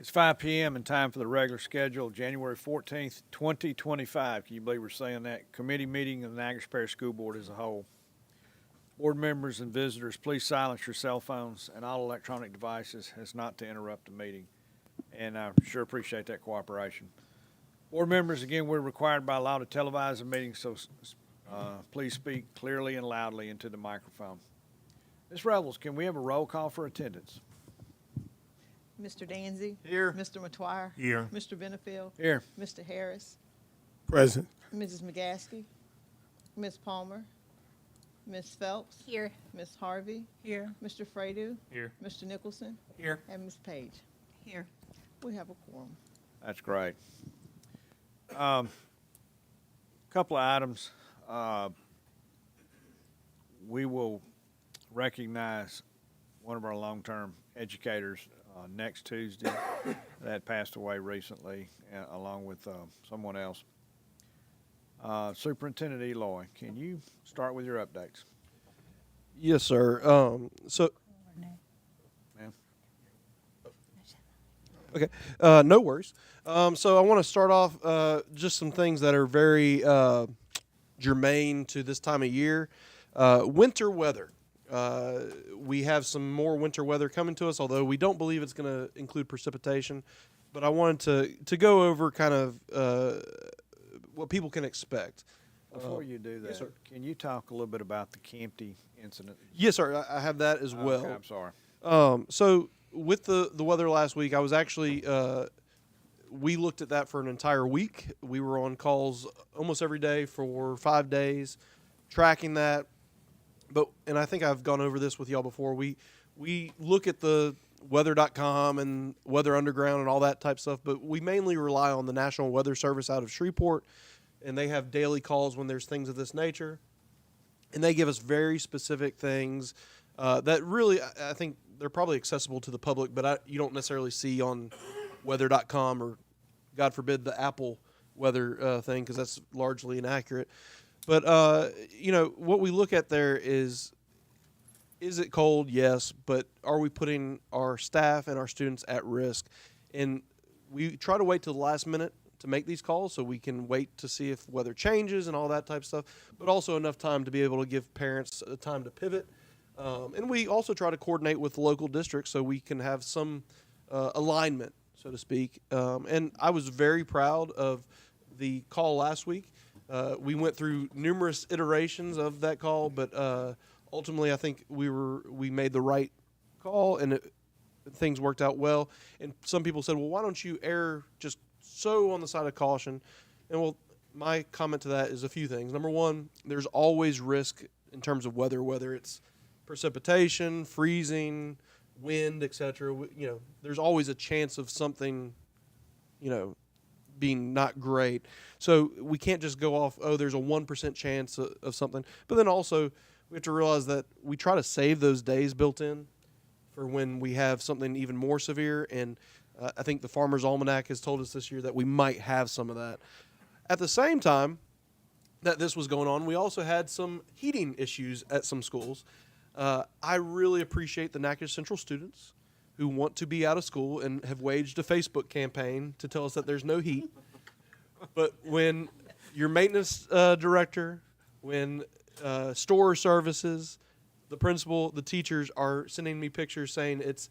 It's 5 p.m. and time for the regular schedule, January 14th, 2025. Can you believe we're saying that? Committee meeting of the Niagara Parish School Board as a whole. Board members and visitors, please silence your cell phones and all electronic devices as not to interrupt the meeting. And I sure appreciate that cooperation. Board members, again, we're required by law to televise the meeting, so please speak clearly and loudly into the microphone. Ms. Revels, can we have a roll call for attendance? Mr. Danzy? Here. Mr. Matuire? Here. Mr. Benefield? Here. Mr. Harris? Present. Mrs. McGaskey? Ms. Palmer? Ms. Phelps? Here. Ms. Harvey? Here. Mr. Fradu? Here. Mr. Nicholson? Here. And Ms. Page. Here. We have a quorum. That's great. Couple of items. We will recognize one of our long-term educators next Tuesday that passed away recently, along with someone else. Superintendent Eloy, can you start with your updates? Yes, sir. Ma'am? Okay, no worries. So I want to start off just some things that are very germane to this time of year. Winter weather. We have some more winter weather coming to us, although we don't believe it's going to include precipitation. But I wanted to go over kind of what people can expect. Before you do that, yes, sir. Can you talk a little bit about the Campty incident? Yes, sir. I have that as well. Okay, I'm sorry. So with the weather last week, I was actually we looked at that for an entire week. We were on calls almost every day for 5 days, tracking that. And I think I've gone over this with y'all before. We look at the weather.com and Weather Underground and all that type stuff, but we mainly rely on the National Weather Service out of Shreveport, and they have daily calls when there's things of this nature. And they give us very specific things that really, I think they're probably accessible to the public, but you don't necessarily see on weather.com or, God forbid, the Apple weather thing, because that's largely inaccurate. But, what we look at there is it cold? Yes. But are we putting our staff and our students at risk? And we try to wait till the last minute to make these calls so we can wait to see if weather changes and all that type of stuff, but also enough time to be able to give parents time to pivot. And we also try to coordinate with local districts so we can have some alignment, so to speak. And I was very proud of the call last week. We went through numerous iterations of that call, but ultimately I think we made the right call, and things worked out well. And some people said, well, why don't you err just so on the side of caution? And well, my comment to that is a few things. Number one, there's always risk in terms of weather, whether it's precipitation, freezing, wind, etc. There's always a chance of something, being not great. So we can't just go off, there's a 1% chance of something. But then also we have to realize that we try to save those days built in for when we have something even more severe. And I think the Farmer's Almanac has told us this year that we might have some of that. At the same time that this was going on, we also had some heating issues at some schools. I really appreciate the Natchez Central students who want to be out of school and have waged a Facebook campaign to tell us that there's no heat. But when your maintenance director, when store services, the principal, the teachers are sending me pictures saying it's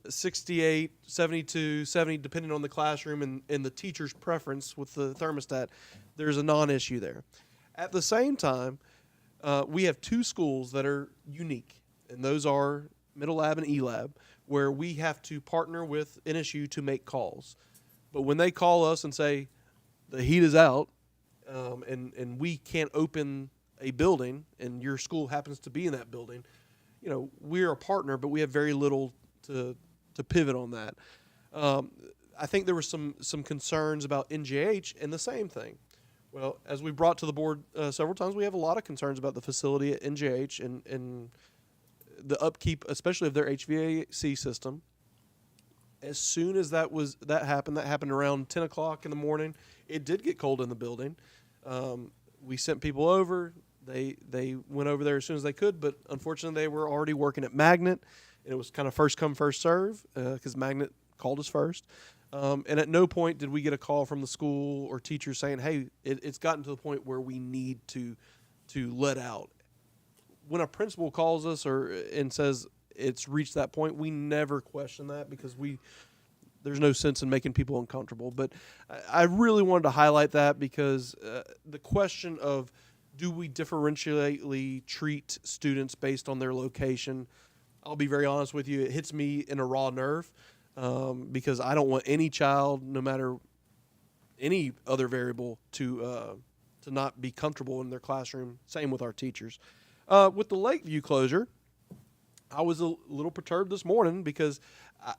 68, 72, 70, depending on the classroom and the teacher's preference with the thermostat, there's a non-issue there. At the same time, we have two schools that are unique, and those are Middle Lab and E-Lab, where we have to partner with NSU to make calls. But when they call us and say the heat is out and we can't open a building and your school happens to be in that building, we're a partner, but we have very little to pivot on that. I think there were some concerns about NJH, and the same thing. Well, as we brought to the board several times, we have a lot of concerns about the facility at NJH and the upkeep, especially of their HVAC system. As soon as that happened around 10 o'clock in the morning. It did get cold in the building. We sent people over. They went over there as soon as they could, but unfortunately they were already working at Magnet, and it was kind of first come, first serve because Magnet called us first. And at no point did we get a call from the school or teachers saying, hey, it's gotten to the point where we need to let out. When a principal calls us and says it's reached that point, we never question that because there's no sense in making people uncomfortable. But I really wanted to highlight that because the question of do we differentially treat students based on their location, I'll be very honest with you, it hits me in a raw nerve because I don't want any child, no matter any other variable, to not be comfortable in their classroom. Same with our teachers. With the Lakeview closure, I was a little perturbed this morning because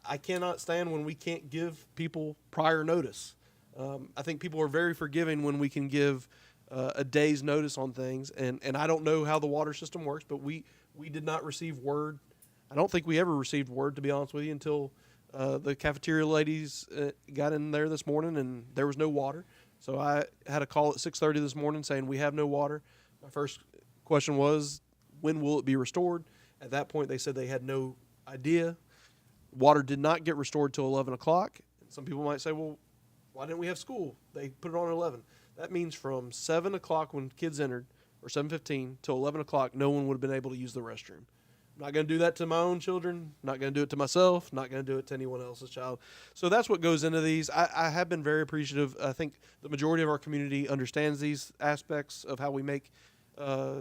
I cannot stand when we can't give people prior notice. I think people are very forgiving when we can give a day's notice on things, and I don't know how the water system works, but we did not receive word. I don't think we ever received word, to be honest with you, until the cafeteria ladies got in there this morning and there was no water. So I had a call at 6:30 this morning saying we have no water. My first question was, when will it be restored? At that point, they said they had no idea. Water did not get restored till 11 o'clock. Some people might say, well, why didn't we have school? They put it on at 11. That means from 7 o'clock when kids entered, or 7:15, till 11 o'clock, no one would have been able to use the restroom. I'm not going to do that to my own children, not going to do it to myself, not going to do it to anyone else's child. So that's what goes into these. I have been very appreciative. I think the majority of our community understands these aspects of how we make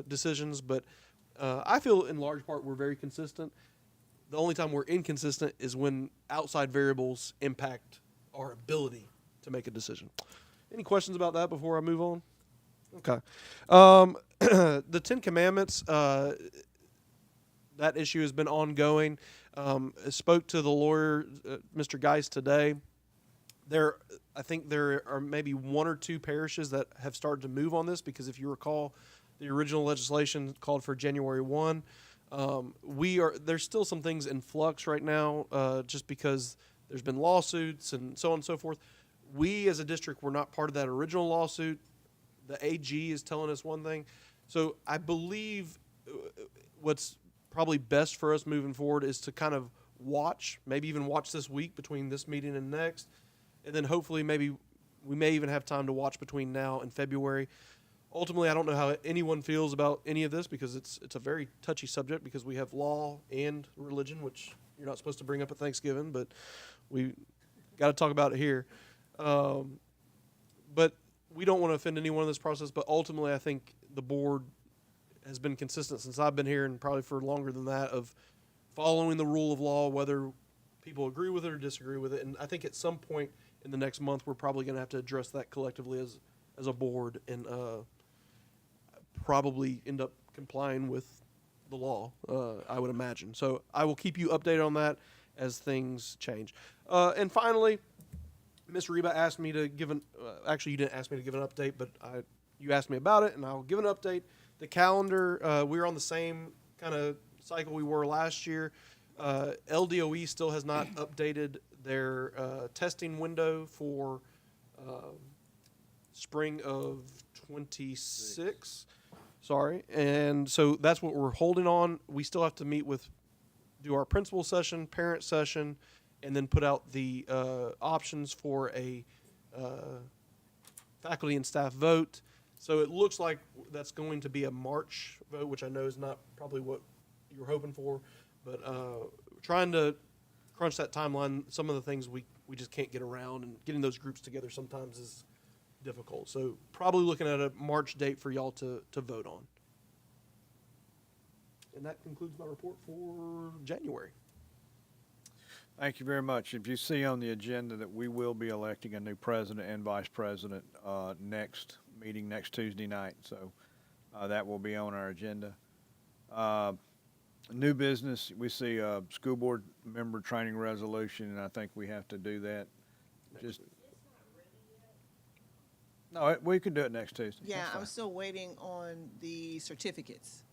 decisions, but I feel in large part we're very consistent. The only time we're inconsistent is when outside variables impact our ability to make a decision. Any questions about that before I move on? Okay. The Ten Commandments, that issue has been ongoing. I spoke to the lawyer, Mr. Geist, today. I think there are maybe one or two parishes that have started to move on this because if you recall, the original legislation called for January 1. There's still some things in flux right now just because there's been lawsuits and so on and so forth. We as a district were not part of that original lawsuit. The AG is telling us one thing. So I believe what's probably best for us moving forward is to kind of watch, maybe even watch this week between this meeting and next. And then hopefully maybe we may even have time to watch between now and February. Ultimately, I don't know how anyone feels about any of this because it's a very touchy subject because we have law and religion, which you're not supposed to bring up at Thanksgiving, but we got to talk about it here. But we don't want to offend anyone in this process, but ultimately I think the board has been consistent since I've been here and probably for longer than that of following the rule of law, whether people agree with it or disagree with it. And I think at some point in the next month, we're probably going to have to address that collectively as a board and probably end up complying with the law, I would imagine. So I will keep you updated on that as things change. And finally, Ms. Reba asked me to give actually you didn't ask me to give an update, but you asked me about it, and I'll give an update. The calendar, we're on the same kind of cycle we were last year. LDOE still has not updated their testing window for spring of 26. Sorry. And so that's what we're holding on. We still have to do our principal session, parent session, and then put out the options for a faculty and staff vote. So it looks like that's going to be a March vote, which I know is not probably what you were hoping for, but trying to crunch that timeline, some of the things we just can't get around, and getting those groups together sometimes is difficult. So probably looking at a March date for y'all to vote on. And that concludes my report for January. Thank you very much. If you see on the agenda that we will be electing a new president and vice president next meeting next Tuesday night, so that will be on our agenda. New business, we see a school board member training resolution, and I think we have to do that. Just no, we can do it next Tuesday. Yeah, That's I'm fine. still waiting on the certificates.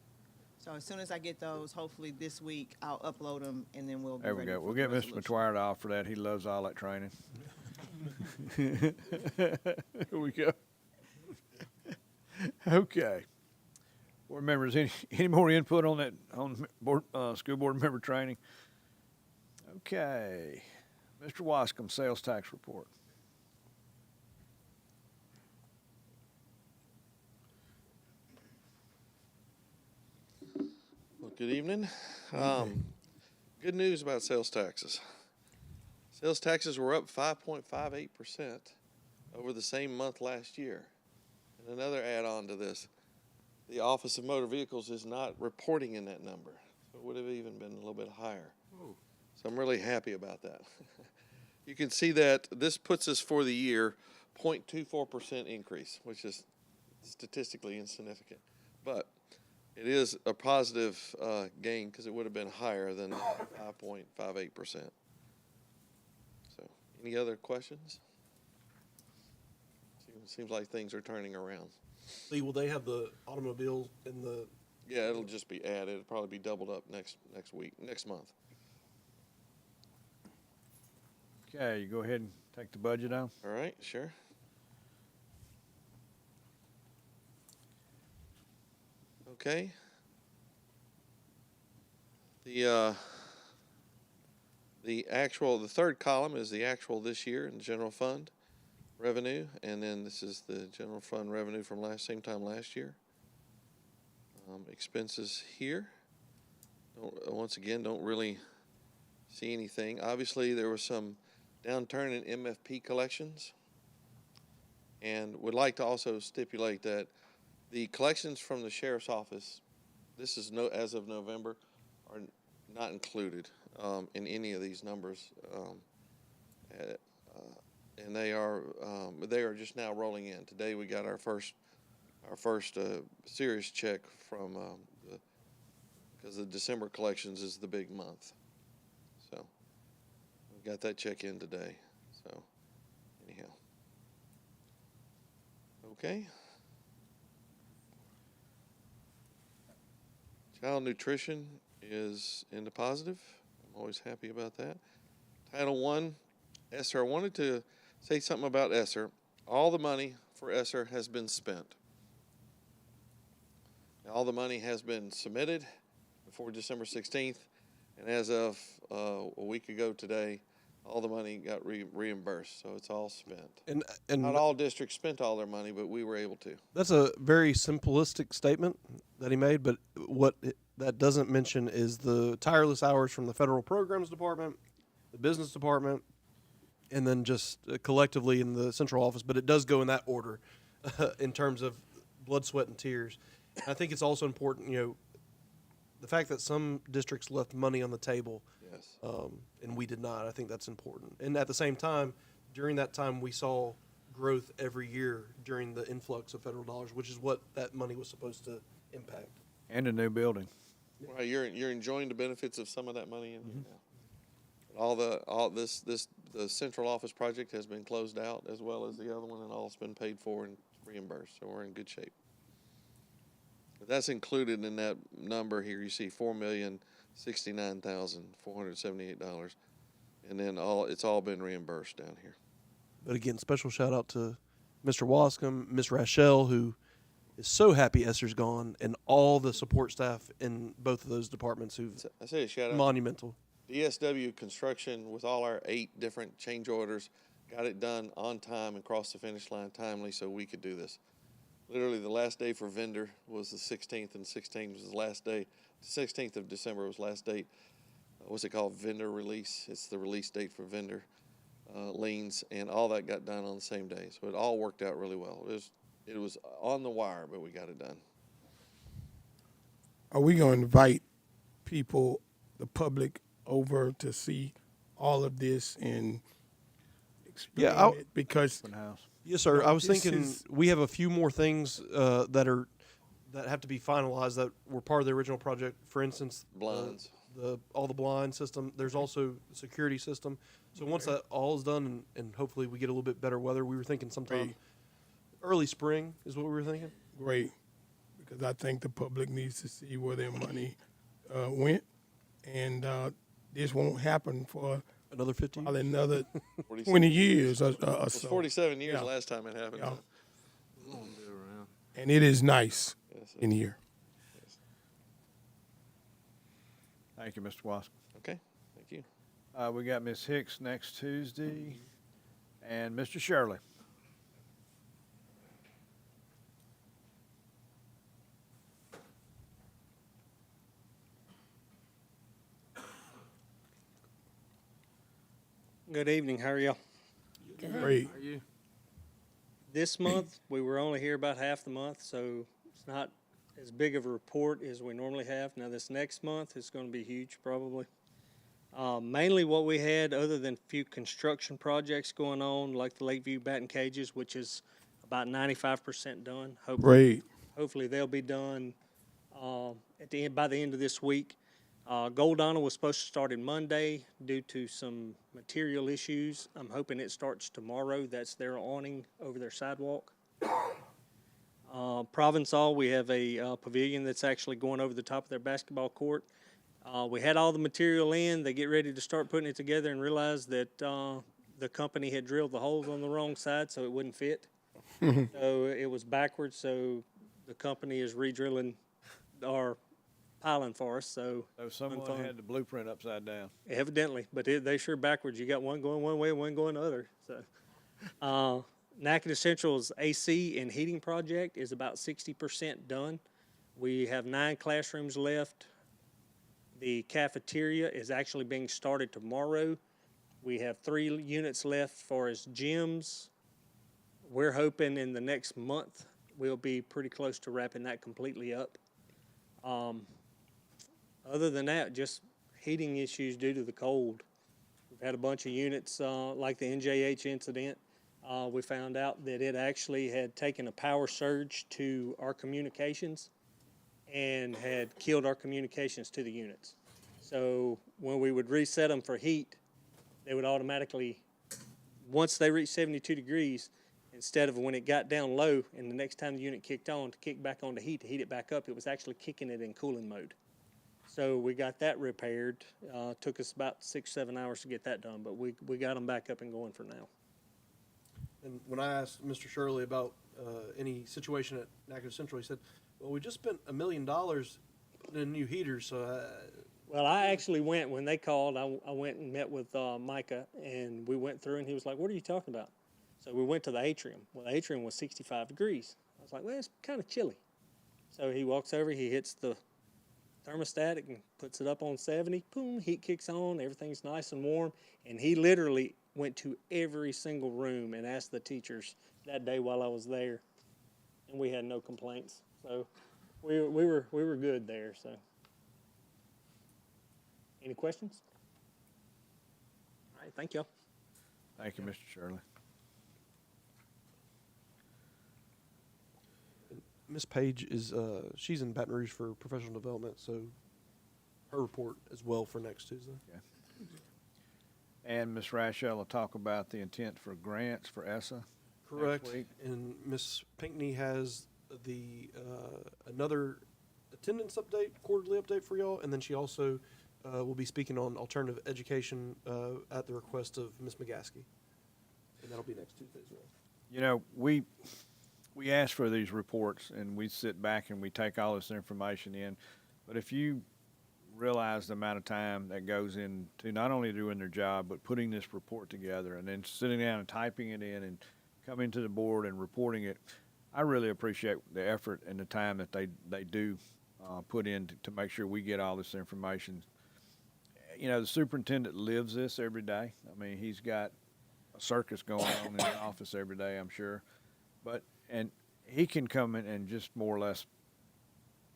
So as soon as I get those, hopefully this week, I'll upload them, and then we'll be There we ready go. for We'll the get Mr. resolution. McTwire to offer that. He loves all that training. Here we go. Okay. Board members, any more input on that, on board, school board member training? Okay. Mr. Wascom, sales tax report. Well, good evening. Good news about sales taxes. Sales taxes were up 5.58% over the same month last year. And another add-on to this, the Office of Motor Vehicles is not reporting in that number. So it would have even been a little bit higher. So I'm really happy about that. You can see that this puts us for the year 0.24% increase, which is statistically insignificant. But it is a positive gain because it would have been higher than 5.58%. So, any other questions? Seems like things are turning around. Lee, will they have the automobiles in the? Yeah, it'll just be added. It'll probably be doubled up next month. Okay, you go ahead and take the budget on. All right, sure. Okay. The third column is the actual this year in the general fund revenue, and then this is the general fund revenue from same time last year. Expenses here. Once again, don't really see anything. Obviously, there was some downturn in MFP collections, and would like to also stipulate that the collections from the sheriff's office, this is as of November, are not included in any of these numbers, and they are just now rolling in. Today we got our first serious check from because the December collections is the big month, so we got that check in today. So anyhow, okay. Child nutrition is in the positive. I'm always happy about that. Title I, ESSER. I wanted to say something about ESSER. All the money for ESSER has been spent. All the money has been submitted before December 16th, and as of a week ago today, all the money got reimbursed, so it's all spent. And Not all districts spent all their money, but we were able to. that's a very simplistic statement that he made, but what that doesn't mention is the tireless hours from the federal programs department, the business department, and then just collectively in the central office. But it does go in that order in terms of blood, sweat, and tears. And I think it's also important, the fact that some districts left money on the table, Yes. and we did not. I think that's important. And at the same time, during that time, we saw growth every year during the influx of federal dollars, which is what that money was supposed to impact. And a new building. Well, you're enjoying the benefits of some of that money. The central office project has been closed out, as well as the other one, and all's been paid for and reimbursed. So we're in good shape. But that's included in that number here. You see $4,069,478, and then it's all been reimbursed down here. But again, special shout out to Mr. Wascom, Ms. Rachel, who is so happy Esther's gone, and all the support staff in both of those departments who've I say a shout out. monumental. DSW Construction, with all our 8 different change orders, got it done on time and crossed the finish line timely so we could do this. Literally, the last day for vendor was the 16th, and 16th was the last day. 16th of December was last date. What's it called? Vendor release. It's the release date for vendor liens, and all that got done on the same day. So it all worked out really well. It was on the wire, but we got it done. Are we going to invite people, the public, over to see all of this and explain it? Because Open house. Yes, sir. No, I was this thinking is- we have a few more things that have to be finalized that were part of the original project. For instance, Blinds. all the blind system. There's also the security system. So once that all is done, and hopefully we get a little bit better weather, we were thinking sometime Great. early spring is what we were thinking. great, because I think the public needs to see where their money went, and this won't happen for Another 50. probably another 47 20 years or It was so. 47 years Yeah. last time it happened. Yeah. And it is nice Yes, in here. Thank you, Mr. Wascom. Okay, thank you. We got Ms. Hicks next Tuesday, and Mr. Shirley. Good evening. How are y'all? Great. This month, we were only here about half the month, so it's not as big of a report as we normally have. Now, this next month is going to be huge, probably. Mainly what we had, other than a few construction projects going on, like the Lakeview batting cages, which is about 95% done. Great. Hopefully they'll be done by the end of this week. Goldana was supposed to start in Monday due to some material issues. I'm hoping it starts tomorrow. That's their awning over their sidewalk. Provençal, we have a pavilion that's actually going over the top of their basketball court. We had all the material in. They get ready to start putting it together and realized that the company had drilled the holes on the wrong side, so it wouldn't fit. So it was backwards, so the company is re-drilling our piling for us, so Someone fun. had the blueprint upside down. evidently, but they sure backwards. You got one going one way, one going the other. So, Natchitoches Central's AC and heating project is about 60% done. We have 9 classrooms left. The cafeteria is actually being started tomorrow. We have 3 units left for as gyms. We're hoping in the next month we'll be pretty close to wrapping that completely up. Other than that, just heating issues due to the cold. We've had a bunch of units, like the NJH incident. We found out that it actually had taken a power surge to our communications and had killed our communications to the units. So when we would reset them for heat, they would automatically, once they reached 72 degrees, instead of when it got down low and the next time the unit kicked on to kick back on to heat it back up, it was actually kicking it in cooling mode. So we got that repaired. Took us about 6-7 hours to get that done, but we got them back up and going for now. And when I asked Mr. Shirley about any situation at Natchitoches Central, he said, well, we just spent $1 million putting in new heaters, so Well, I actually went, when they called, I went and met with Micah, and we went through, and he was like, what are you talking about? So we went to the atrium. Well, the atrium was 65 degrees. I was like, well, it's kind of chilly. So he walks over, he hits the thermostat and puts it up on 70. Boom, heat kicks on, everything's nice and warm. And he literally went to every single room and asked the teachers that day while I was there. And we had no complaints. So we were good there. So any questions? All right, thank y'all. Thank you, Mr. Shirley. Miss Page is she's in Baton Rouge for professional development, so her report as well for next Tuesday. And Ms. Rachel will talk about the intent for grants for ESSA. Correct. Next week. And Miss Pinckney has the another attendance update, quarterly update for y'all, and then she also will be speaking on alternative education at the request of Miss McGaskey, and that'll be next Tuesday as well. You know, we ask for these reports, and we sit back and we take all this information in. But if you realize the amount of time that goes into not only doing their job, but putting this report together and then sitting down and typing it in and coming to the board and reporting it, I really appreciate the effort and the time that they do put in to make sure we get all this information. You know, the superintendent lives this every day. I mean, he's got a circus going on in the office every day, I'm sure. And he can come in and just more or less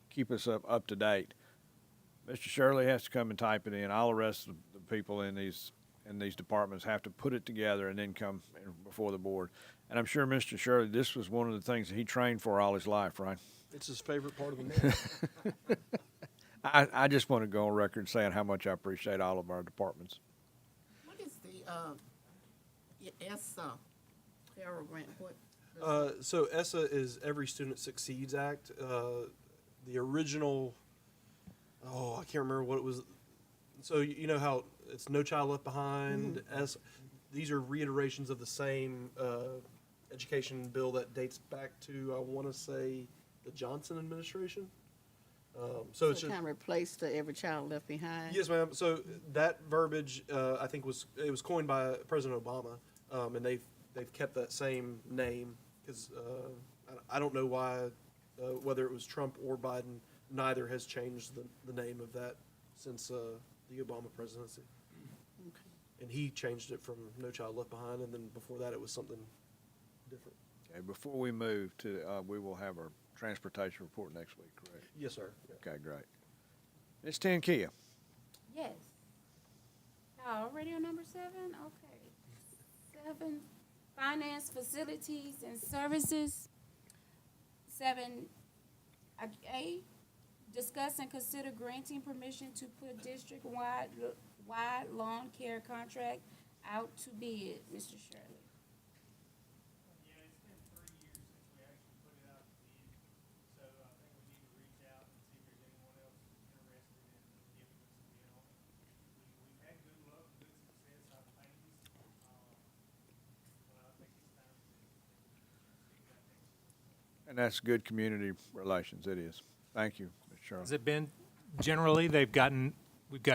keep us up to date. Mr. Shirley has to come and type it in. All the rest of the people in these departments have to put it together and then come before the board. And I'm sure Mr. Shirley, this was one of the things that he trained for all his life, right? It's his favorite part of the month. I just want to go on record saying how much I appreciate all of our departments. What is the ESSA Pell grant? So ESSA is Every Student Succeeds Act. The original, I can't remember what it was. So you know how it's No Child Left Behind. These are reiterations of the same education bill that dates back to, I want to say, the Johnson administration. So it's So just, kind of replace the every child left behind? yes, ma'am. So that verbiage, I think was coined by President Obama, and they've kept that same name because I don't know why, whether it was Trump or Biden, neither has changed the name of that since the Obama presidency. Okay. And he changed it from No Child Left Behind, and then before that it was something different. Okay, before we move to, we will have our transportation report next week, correct? Yes, sir. Okay, great. Ms. Tenkia. Yes. Already on number 7? Okay. 7, finance, facilities, and services. 7, A, discuss and consider granting permission to put district-wide lawn care contract out to bid. Mr. Shirley. Yeah, it's been 3 years since we actually put it out to bid, so I think we need to reach out and see if there's anyone else interested in giving us a bid on it. We've had good luck, good success out of Payne's, but I think it's time to stick that next to us. And that's good community relations, it is. Thank you, Ms. Shirley. Has it been, generally, we've gotten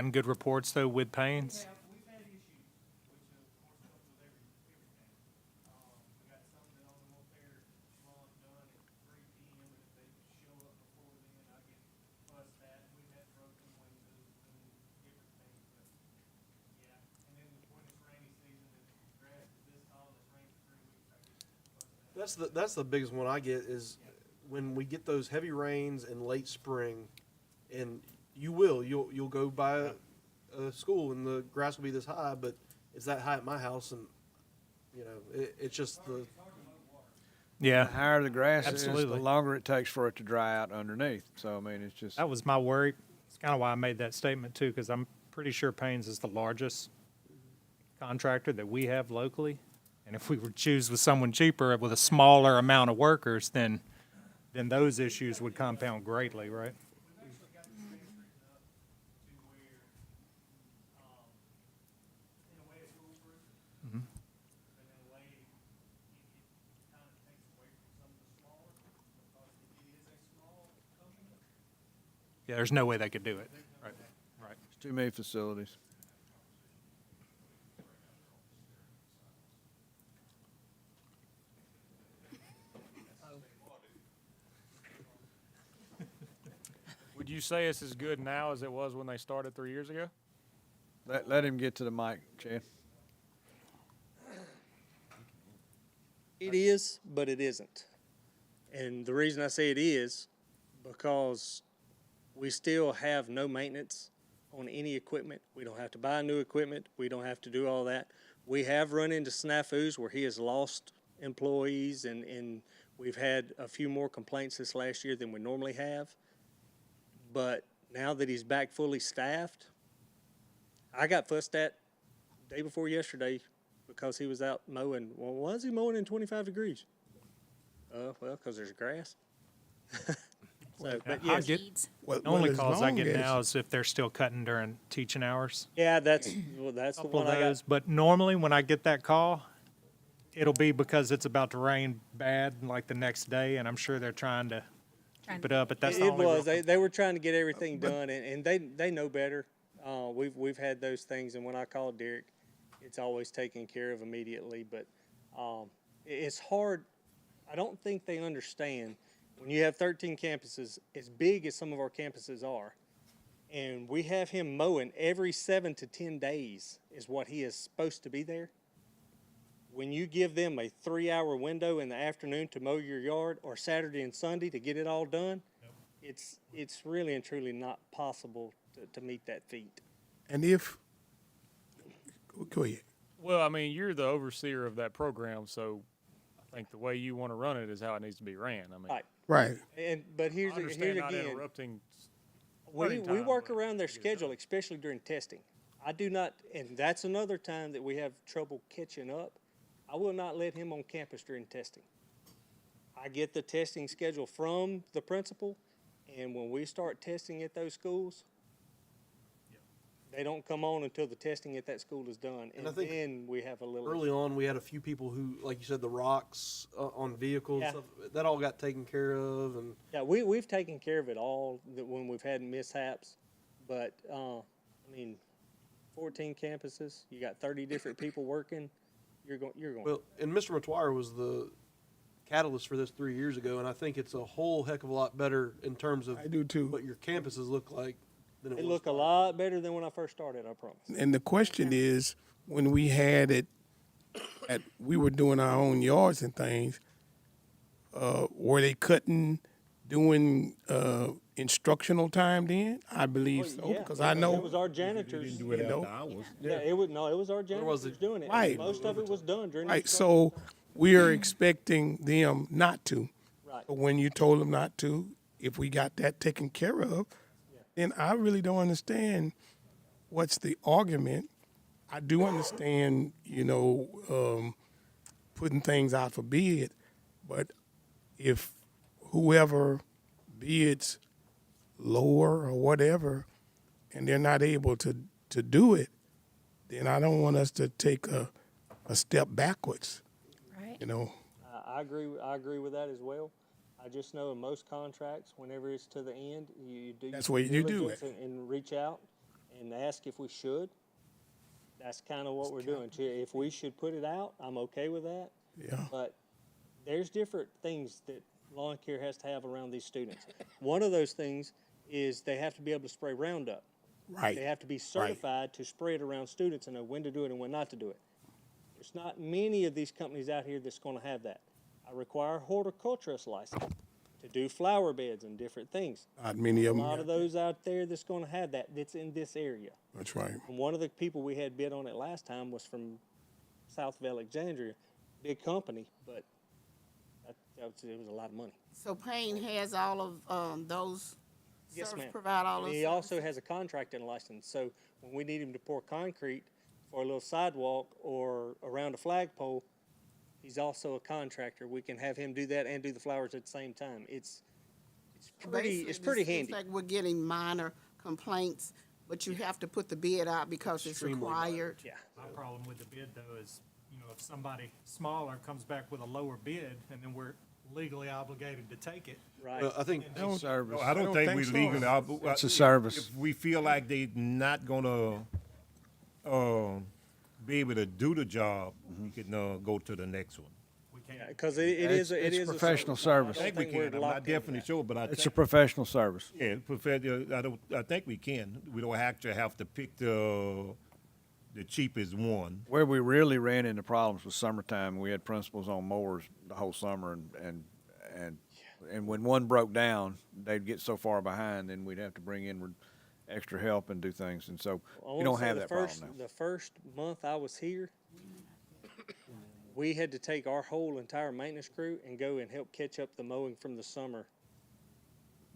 good reports though with Payne's? We've had issues, which of course comes with everything. We got some that only want their lawn done at 3 p.m. and if they show up before then, I get fussed at. We've had broken windows and different things, but yeah. And then when it's rainy season and the grass is this tall and it's rained for 3 weeks, I get fussed at. That's the biggest one I get is when we get those heavy rains in late spring, and you'll go by a school and the grass will be this high, but it's that high at my house, and it's just the. Yeah. The higher the grass is, Absolutely. the longer it takes for it to dry out underneath. So, I mean, it's just, That was my worry. It's kind of why I made that statement too, because I'm pretty sure Payne's is the largest contractor that we have locally. And if we were to choose with someone cheaper with a smaller amount of workers, then those issues would compound greatly, right? Yeah, there's no way they could do it. Right, right. it's too many facilities. Would you say it's as good now as it was when they started 3 years ago? Let him get to the mic, Chad. It is, but it isn't. And the reason I say it is because we still have no maintenance on any equipment. We don't have to buy new equipment. We don't have to do all that. We have run into snafus where he has lost employees, and we've had a few more complaints this last year than we normally have. But now that he's back fully staffed, I got fussed at day before yesterday because he was out mowing. Well, why is he mowing in 25 degrees? Well, because there's grass. So, but I yes, get, Well, the only as calls I long get as- now is if they're still cutting during teaching hours. yeah, that's the Couple one of I those, got. but normally when I get that call, it'll be because it's about to rain bad like the next day, and I'm sure they're trying to keep it up, but that's the It only was. real- They were trying to get everything done, and they know better. We've had those things, and when I call Derek, it's always taken care of immediately. But it's hard. I don't think they understand when you have 13 campuses, as big as some of our campuses are, and we have him mowing every 7 to 10 days is what he is supposed to be there. When you give them a 3-hour window in the afternoon to mow your yard, or Saturday and Sunday to get it all done, it's really and truly not possible to meet that feat. And if, go ahead. Well, I mean, you're the overseer of that program, so I think the way you want to run it is how it needs to be ran. I mean, Right. Right. But I here's understand not again, interrupting. we running time, work but around their get it schedule, done. especially during testing. I do not, and that's another time that we have trouble catching up. I will not let him on campus during testing. I get the testing schedule from the principal, and when we start testing at those schools, they don't come on until the testing at that school is done, And and I think then we have a little. Early on, we had a few people who, like you said, the rocks on vehicles, Yeah. stuff, that all got taken care of, and Yeah, we've taken care of it all that when we've had mishaps, but, I mean, 14 campuses, you got 30 different people working, you're going. well, and Mr. McTwire was the catalyst for this 3 years ago, and I think it's a whole heck of a lot better in terms of I do too. what your campuses look like than it They was. look a lot better than when I first started, I promise. And the question is, when we had it, we were doing our own yards and things, were they doing instructional time then? I believe so, Yeah, because I know. it was our janitors. do it you know. after hours. Yeah, it was our was janitors it? doing it. and Right. Most of it was done during the Right, instructional so we are expecting them not to. Right. But when you told them not to, if we got that taken care of, then I really don't understand what's the argument. I do understand, putting things out for bid, but if whoever bids lower or whatever, and they're not able to do it, then I don't want us to take a step backwards, Right. I agree with that as well. I just know in most contracts, whenever it's to the end, you do. That's your where due you do diligence it. And reach out and ask if we should. That's kind of what we're doing. If we should put it out, I'm okay with that. Yeah. But there's different things that lawn care has to have around these students. One of those things is they have to be able to spray Roundup. Right. They have to be certified to spray it around students and know when to do it and when not to do it. There's not many of these companies out here that's going to have that. I require a horticulturist license to do flower beds and different things. Not many A of them. lot of those out there that's going to have that's in this area. That's right. And one of the people we had bid on it last time was from south of Alexandria, big company, but it was a lot of money. So Payne has all of those Yes, service, ma'am. provide all And those he also services? has a contracting license, so when we need him to pour concrete for a little sidewalk or around a flagpole, he's also a contractor. We can have him do that and do the flowers at the same time. It's pretty Basically, it handy. seems like we're getting minor complaints, but you have to put the bid out because it's Extremely minor. required. Yeah. My problem with the bid though is, if somebody smaller comes back with a lower bid and then we're legally obligated to take it. Right. Well, I think Service. No, I don't think we so. legally. It's a service. If we feel like they not gonna, be able to do the job, we can, go to the next one. We can't. Because it is It's a professional I service. don't I think we we're can. I'm locked not into definitely that. sure, but I It's a think, professional service. yeah, I think we can. We don't actually have to pick the cheapest one. Where we really ran into problems was summertime. We had principals on mowers the whole summer, and when one broke down, they'd get so far behind, then we'd have to bring in extra help and do things. And so I you wanna don't say have the that first- problem now. The first month I was here, we had to take our whole entire maintenance crew and go and help catch up the mowing from the summer.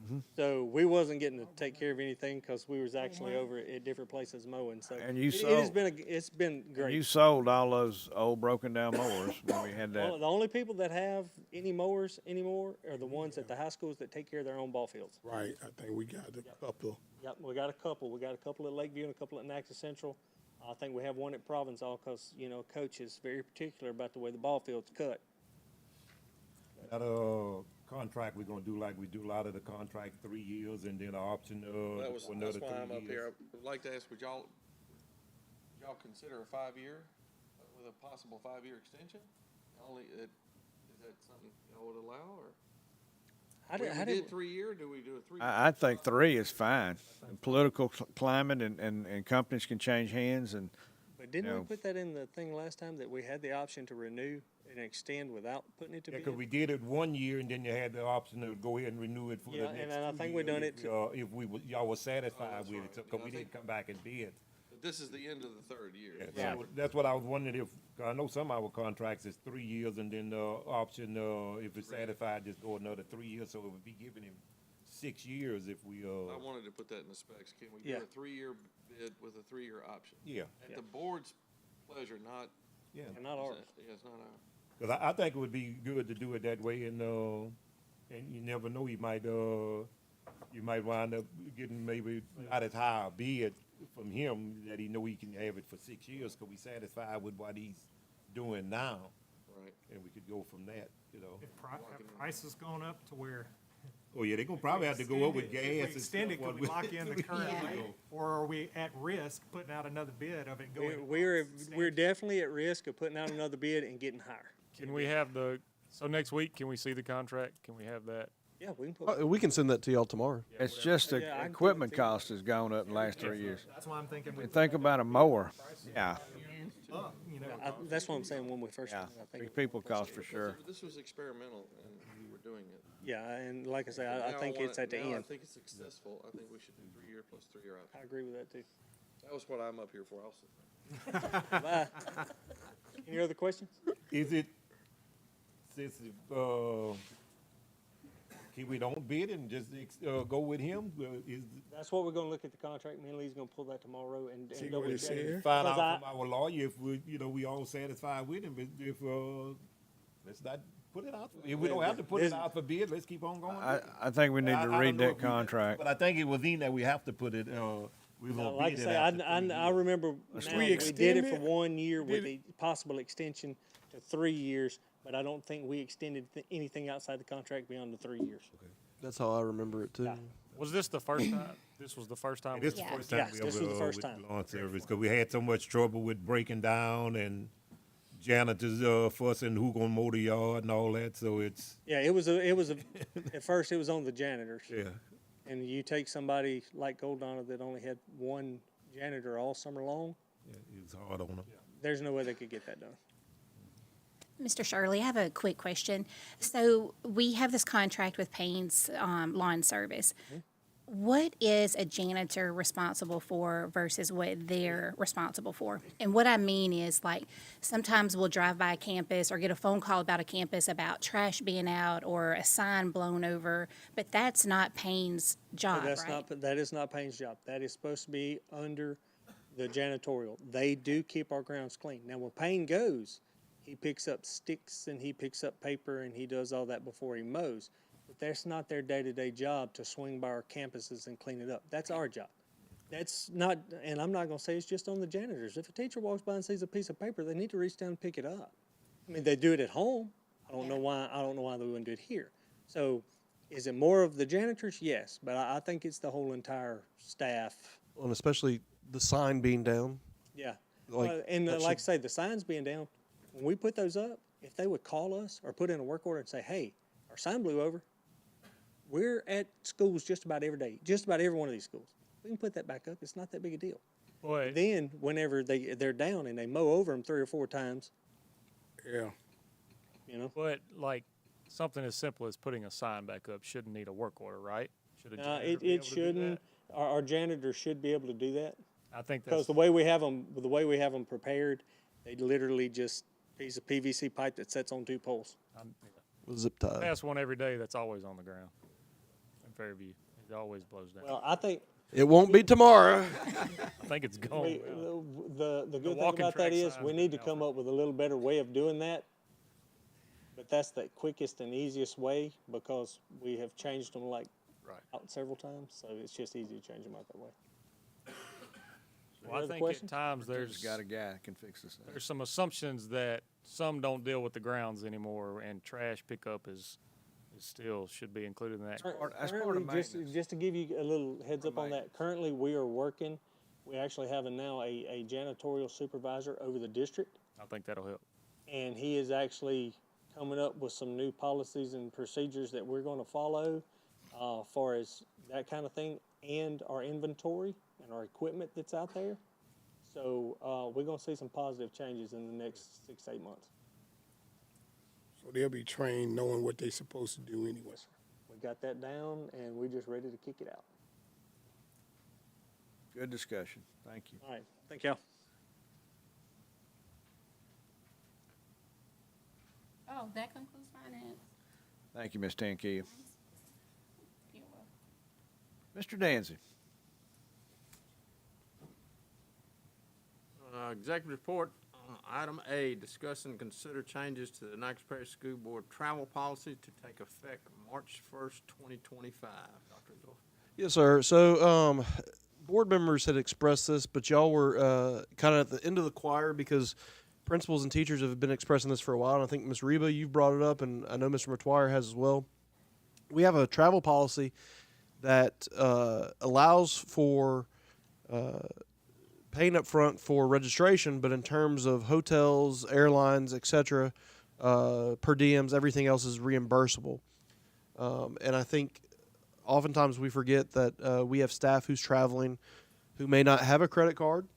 Mm-hmm. So we wasn't getting to take care of anything because we was actually over at different places mowing. So And you it has sold- been it's been great. You sold all those old broken down mowers when we had Well, that. the only people that have any mowers anymore are the ones at the high schools that take care of their own ball fields. Right. I think we got a couple. Yep, we got a couple. We got a couple at Lakeview and a couple at Natchez Central. I think we have one at Provençal because, Coach is very particular about the way the ball field's cut. That, contract, we're gonna do like we do a lot of the contract, 3 years, and then an option, for another 3 years. That's why I'm up here. I'd like to ask, would y'all consider a 5-year, with a possible 5-year extension? Is that something y'all would allow, or? We did 3-year, do we do a 3-year? I think 3 is fine. Political climate and companies can change hands and, But didn't we No. put that in the thing last time that we had the option to renew and extend without putting it to Yeah, bid? 'cause we did it 1 year, and then you had the option to go ahead and renew it for the Yeah, next and I 2 think we done years it if y'all were satisfied that's with right. it, so, 'cause Yeah, I we think- didn't come back and bid. But this is the end of the 3rd year. Yeah, so that's what I was wondering if, 'cause I know some of our contracts is 3 years, and then the option, if it's satisfied, just go another 3 years, so it would be giving him 6 years if we, I wanted to put that in the specs. Can we do Yeah. a 3-year bid with a 3-year option? yeah, At the board's pleasure, not, yeah. And not ours. yeah, it's not ours. Cause I think it would be good to do it that way, and you never know, you might, you might wind up getting maybe not as high a bid from him that he know he can have it for 6 years, because we satisfied with what he's doing now. Right. And we could go from that, you know. If price has gone up to where. Oh, yeah, they're gonna probably have to go up with gas If we and extend it, stuff. could we lock in the current Yeah. rate? Or are we at risk putting out another bid of it going? We're definitely at risk of putting out another bid and getting higher. Can we have so next week, can we see the contract? Can we have that? Yeah, we can put. We can send that to y'all tomorrow. It's just the Yeah, I can equipment put it to you. cost has gone up in the last 3 years. That's why I'm thinking. And think about a mower. Yeah, You know, That's what I'm saying when we first. yeah. I think. People cost for sure. This was experimental, and we were doing it. Yeah, and like I say, I Now think want it's it- at the now I end. think it's successful. I think we should do 3-year plus 3-year option. I agree with that too. That was what I'm up here for also. Bye. Any other questions? Is it, since, can we don't bid and just, go with him? Is, That's what we're gonna look at the contract. Me and Lee's gonna pull that tomorrow and See double what it check. says? find Because out from our lawyer if we, we all satisfied with him, but if, let's not put it out. If we don't have to put it out for bid, let's keep on going. I think we need I to don't read know that if we- contract. But I think it was in that we have to put it, we Like gonna I bid it say, after 3 I years. remember now we we extend did it for it? 1 year with Did a possible extension to 3 years, but I don't think we extended anything outside the contract beyond the 3 years. That's how I remember it too. Yeah. Was this the first time? This was the first time? This is the Yeah. first time Yes, we this ever, was the first with time. lawn service, because we had so much trouble with breaking down and janitors, fussing who gonna mow the yard and all that, so it's, Yeah, at first it was on the janitors. yeah. And you take somebody like Goldonna that only had one janitor all summer long, It's hard on them. there's no way they could get that done. Mr. Shirley, I have a quick question. So we have this contract with Payne's Lawn Service. What is a janitor responsible for versus what they're responsible for? And what I mean is, like, sometimes we'll drive by a campus or get a phone call about a campus about trash being out or a sign blown over, but that's not Payne's job, But that's right? that is not Payne's job. That is supposed to be under the janitorial. They do keep our grounds clean. Now, when Payne goes, he picks up sticks and he picks up paper and he does all that before he mows. But that's not their day-to-day job to swing by our campuses and clean it up. That's our job. That's not, and I'm not gonna say it's just on the janitors. If a teacher walks by and sees a piece of paper, they need to reach down and pick it up. I mean, they do it at home. I don't know why they wouldn't do it here. So, is it more of the janitors? Yes, but I think it's the whole entire staff. And especially the sign being down. Yeah. Like, And that like I say, the signs being down, when we put those up, if they would call us or put in a work order and say, hey, our sign blew over, we're at schools just about every day, just about every one of these schools. We can put that back up. It's not that big a deal. Boy, Then, whenever they're down and they mow over them 3 or 4 times, Yeah. you know, but like something as simple as putting a sign back up shouldn't need a work order, right? Should a janitor it be able to do shouldn't. that? Our janitors should be able to do that. I think Because that's, the way we have them prepared, they literally just piece of PVC pipe that sits on 2 poles. With zip tie. pass one every day that's always on the ground in Fairview. It always blows down. Well, I think It won't be tomorrow. I think it's gone. we, now. the good thing walking about that track is sign's we been need to out come there. up with a little better way of doing that. But that's the quickest and easiest way because we have changed them like Right. out several times, so it's just easy to change them out that way. Well, I other think questions? at times There's there's got a guy that can fix this thing. there's some assumptions that some don't deal with the grounds anymore, and trash pickup is still should be included in that. That's part of Currently, maintenance. just to give you a little heads up on that, maintenance. currently we are working, we actually have now a janitorial supervisor over the district. I think that'll help. And he is actually coming up with some new policies and procedures that we're gonna follow, far as that kind of thing, and our inventory and our equipment that's out there. So, we're gonna see some positive changes in the next 6 to 8 months. So they'll be trained knowing what they're supposed to do anyway. We got that down, and we're just ready to kick it out. Good discussion. Thank you. All right, thank y'all. Oh, that concludes finance. Thank you, Ms. Tankia. You're welcome. Mr. Danzy. Executive report, Item A, discuss and consider changes to the Natchez Parish School Board travel policy to take effect March 1st, 2025. Dr. Dorf. Yes, sir. So, board members had expressed this, but y'all were kind of at the end of the choir because principals and teachers have been expressing this for a while. And I think Ms. Reba, you've brought it up, and I know Mr. McTwire has as well. We have a travel policy that allows for paying up front for registration, but in terms of hotels, airlines, etc., per diems, everything else is reimbursable. And I think oftentimes we forget that we have staff who's traveling who may not have a credit card.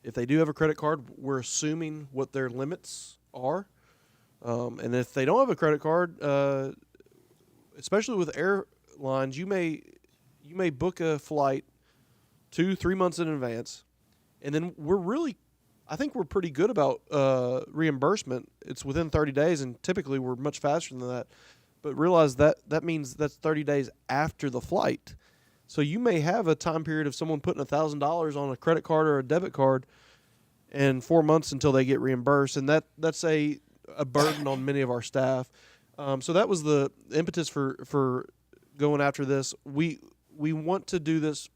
If they do have a credit card, we're assuming what their limits are. And if they don't have a credit card, especially with airlines, you may book a flight 2-3 months in advance, and then I think we're pretty good about reimbursement. It's within 30 days, and typically we're much faster than that. But realize that means that's 30 days after the flight. So you may have a time period of someone putting $1,000 on a credit card or a debit card, and 4 months until they get reimbursed, and that's a burden on many of our staff. So that was the impetus for going after this. We want to do this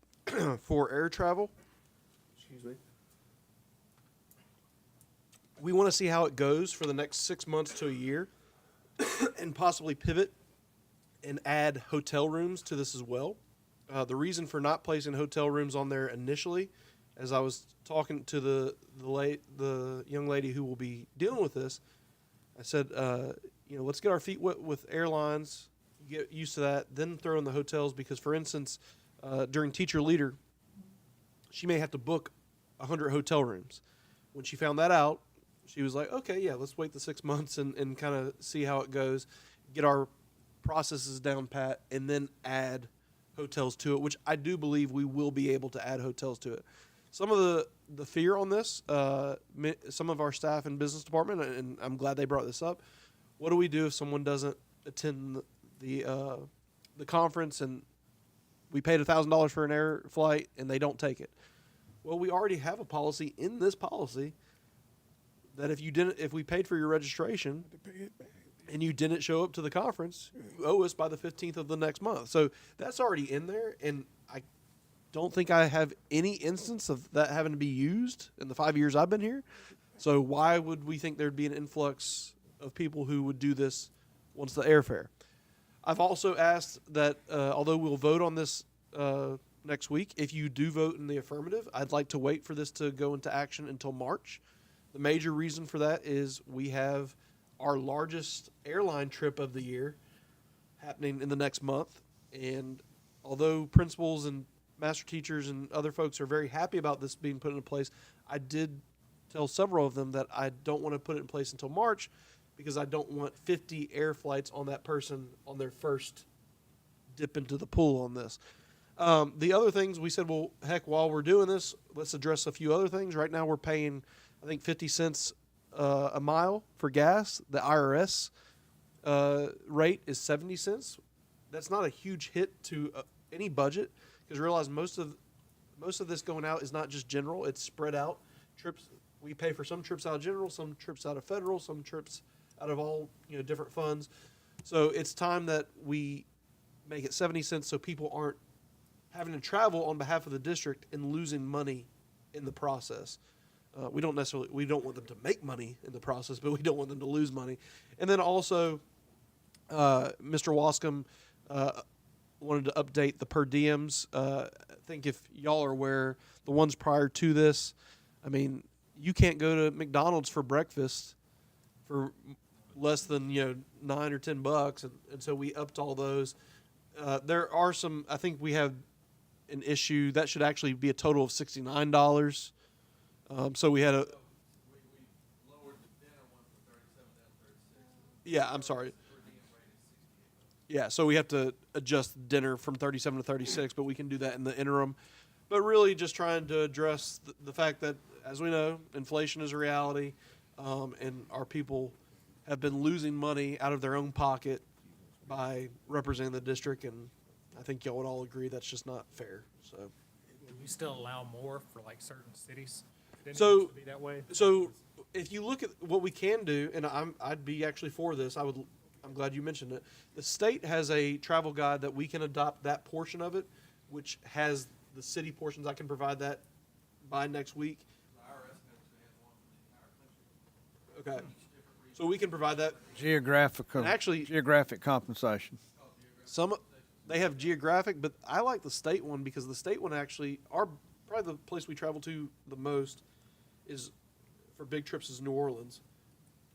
for air travel. Excuse me. We want to see how it goes for the next 6 months to a year and possibly pivot and add hotel rooms to this as well. The reason for not placing hotel rooms on there initially, as I was talking to the young lady who will be dealing with this, I said, let's get our feet wet with airlines, get used to that, then throw in the hotels because, for instance, during Teacher Leader, she may have to book 100 hotel rooms. When she found that out, she was like, okay, yeah, let's wait the 6 months and kind of see how it goes, get our processes down pat, and then add hotels to it, which I do believe we will be able to add hotels to it. Some of the fear on this, some of our staff in business department, and I'm glad they brought this up, what do we do if someone doesn't attend the conference and we paid $1,000 for an air flight and they don't take it? Well, we already have a policy in this policy that if we paid for your registration and you didn't show up to the conference, you owe us by the 15th of the next month. So that's already in there, and I don't think I have any instance of that having to be used in the 5 years I've been here. So why would we think there'd be an influx of people who would do this once the airfare? I've also asked that, although we'll vote on this next week, if you do vote in the affirmative, I'd like to wait for this to go into action until March. The major reason for that is we have our largest airline trip of the year happening in the next month. And although principals and master teachers and other folks are very happy about this being put into place, I did tell several of them that I don't want to put it in place until March because I don't want 50 air flights on that person on their first dip into the pool on this. The other things we said, well, heck, while we're doing this, let's address a few other things. Right now we're paying, I think, 50 cents a mile for gas. The IRS rate is 70 cents. That's not a huge hit to any budget because realize most of this going out is not just general, it's spread out. Trips, we pay for some trips out of general, some trips out of federal, some trips out of all different funds. So it's time that we make it 70 cents so people aren't having to travel on behalf of the district and losing money in the process. We don't want them to make money in the process, but we don't want them to lose money. And then also, Mr. Wascom wanted to update the per diems. I think if y'all are aware, the ones prior to this, I mean, you can't go to McDonald's for breakfast for less than $9 or $10, and so we upped all those. There are some. I think we have an issue that should actually be a total of $69. So we had a. We lowered the dinner one from 37 down to 36. Yeah, I'm sorry. Yeah, so we have to adjust dinner from 37 to 36, but we can do that in the interim. But really just trying to address the fact that, as we know, inflation is a reality, and our people have been losing money out of their own pocket by representing the district, and I think y'all would all agree that's just not fair. So, Do we still allow more for like certain cities? Didn't it So- used to be that way? So if you look at what we can do, and I'd be actually for this. I'm glad you mentioned it. The state has a travel guide that we can adopt that portion of it, which has the city portions. I can provide that by next week. Okay. So we can provide that. Geographical, And actually- geographic compensation. Some they have geographic, but I like the state one because the state one actually probably the place we travel to the most is for big trips is New Orleans.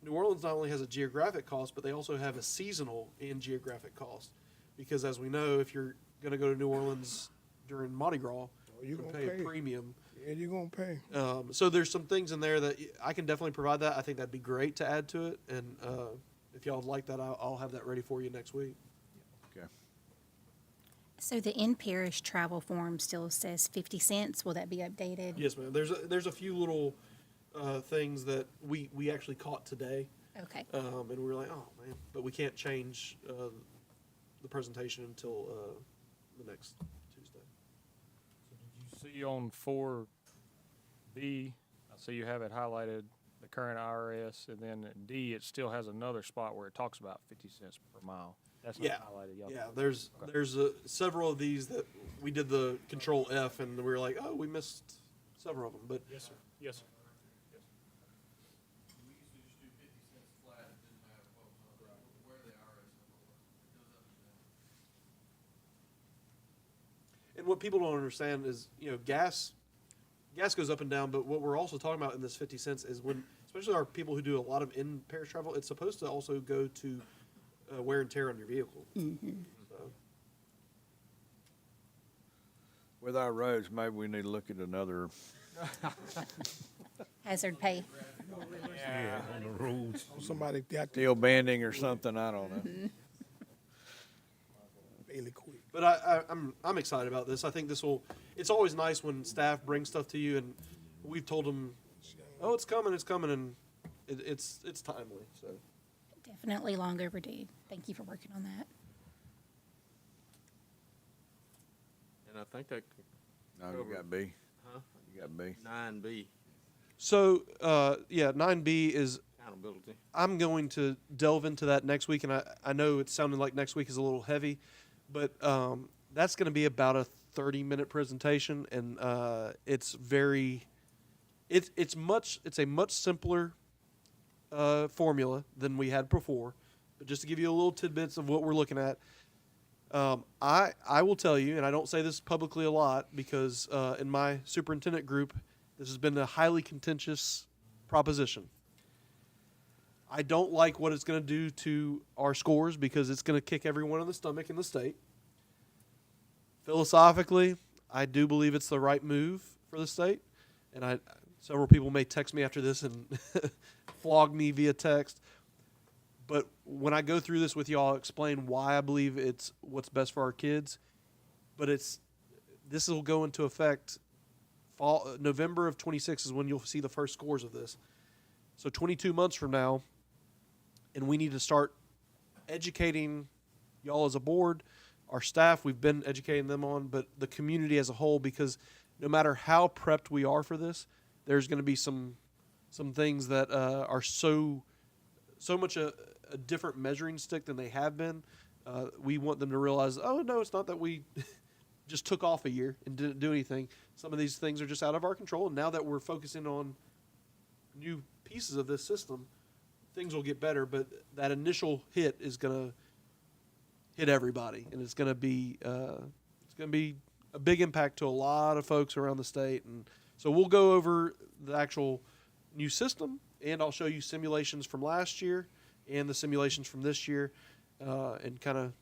New Orleans not only has a geographic cost, but they also have a seasonal and geographic cost. Because as we know, if you're going to go to New Orleans during Mardi Gras, you're gonna gonna pay pay. a premium. Yeah, you're gonna pay. So there's some things in there that I can definitely provide that. I think that'd be great to add to it. And if y'all would like that, I'll have that ready for you next week. Okay. So the in-parish travel form still says 50 cents. Will that be updated? Yes, ma'am. There's a few little things that we actually caught today, Okay. and we were like, oh man, but we can't change the presentation until the next Tuesday. Did you see on 4B, I see you have it highlighted, the current IRS, and then in D, it still has another spot where it talks about 50 cents per mile. That's not Yeah, highlighted. Y'all- yeah. There's several of these that we did the Control F, and we were like, oh, we missed several of them, but Yes, sir. Yes, sir. And what people don't understand is, gas goes up and down, but what we're also talking about in this 50 cents is when, especially our people who do a lot of in-parish travel, it's supposed to also go to wear and tear on your vehicle. So, With our roads, maybe we need to look at another, Hazard pay. Yeah, on the roads. Somebody got to steel banding or something, I don't know. really quick. but I'm excited about this. I think this will. It's always nice when staff bring stuff to you, and we've told them, oh, it's coming, and it's timely. So. Definitely long overdue. Thank you for working on that. And I think that No, you got B. Huh? You got B. 9B, So, 9B is, accountability. I'm going to delve into that next week, and I know it sounded like next week is a little heavy, but that's going to be about a 30-minute presentation, and it's a much simpler formula than we had before. But just to give you a little tidbits of what we're looking at, I will tell you, and I don't say this publicly a lot because in my superintendent group, this has been a highly contentious proposition. I don't like what it's going to do to our scores because it's going to kick everyone in the stomach in the state. Philosophically, I do believe it's the right move for the state, and several people may text me after this and flog me via text. But when I go through this with y'all, I'll explain why I believe it's what's best for our kids. But this will go into effect November of 26 is when you'll see the first scores of this. So 22 months from now, and we need to start educating y'all as a board, our staff, we've been educating them on, but the community as a whole, because no matter how prepped we are for this, there's going to be some things that are so much a different measuring stick than they have been. We want them to realize, oh, no, it's not that we just took off a year and didn't do anything. Some of these things are just out of our control. And now that we're focusing on new pieces of this system, things will get better. But that initial hit is going to hit everybody, and it's going to be a big impact to a lot of folks around the state. And so we'll go over the actual new system, and I'll show you simulations from last year and the simulations from this year, and kind of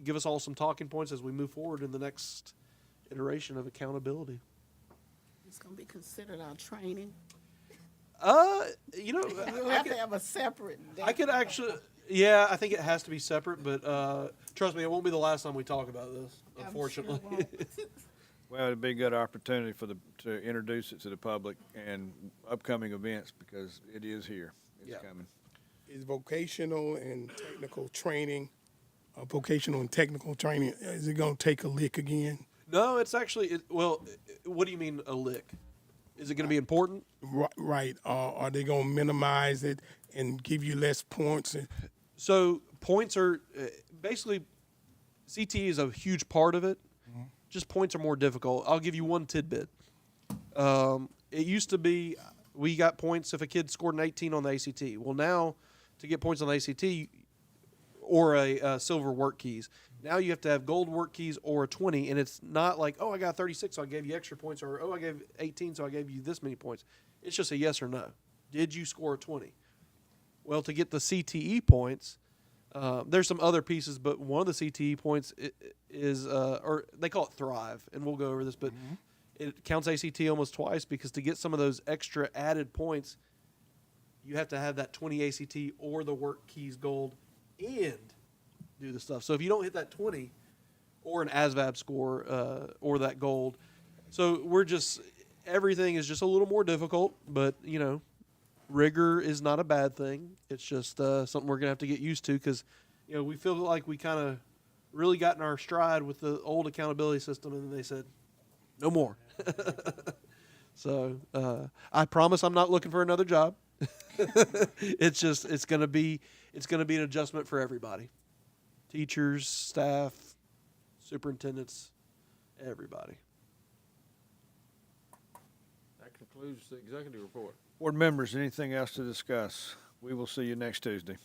give us all some talking points as we move forward in the next iteration of accountability. It's gonna be considered our training. We'll have to have a separate day. I could actually, yeah, I think it has to be separate, but trust me, it won't be the last time we talk about this, I'm unfortunately. sure it won't. Well, it'd be a good opportunity to introduce it to the public and upcoming events because it is here. It's Yeah. coming. Is vocational and technical training, vocational and technical training, is it gonna take a lick again? No, it's actually, what do you mean a lick? Is it going to be important? Right. Are they going to minimize it and give you less points? So points are basically CTE is a huge part of it. Just points are more difficult. I'll give you one tidbit. It used to be we got points if a kid scored an 18 on the ACT. Well, now to get points on the ACT or a silver work keys, now you have to have gold work keys or a 20, and it's not like, oh, I got 36, so I gave you extra points, or oh, I gave 18, so I gave you this many points. It's just a yes or no. Did you score a 20? Well, to get the CTE points, there's some other pieces, but one of the CTE points is, or they call it Thrive, and we'll go over this, but it counts ACT almost twice because to get some of those extra added points, you have to have that 20 ACT or the work keys gold and do the stuff. So if you don't hit that 20 or an ASVAB score or that gold, so everything is just a little more difficult, but, rigor is not a bad thing. It's just something we're going to have to get used to because, we feel like we kind of really got in our stride with the old accountability system, and then they said, no more. So I promise I'm not looking for another job. It's going to be an adjustment for everybody. Teachers, staff, superintendents, everybody. That concludes the executive report. Board members, anything else to discuss? We will see you next Tuesday.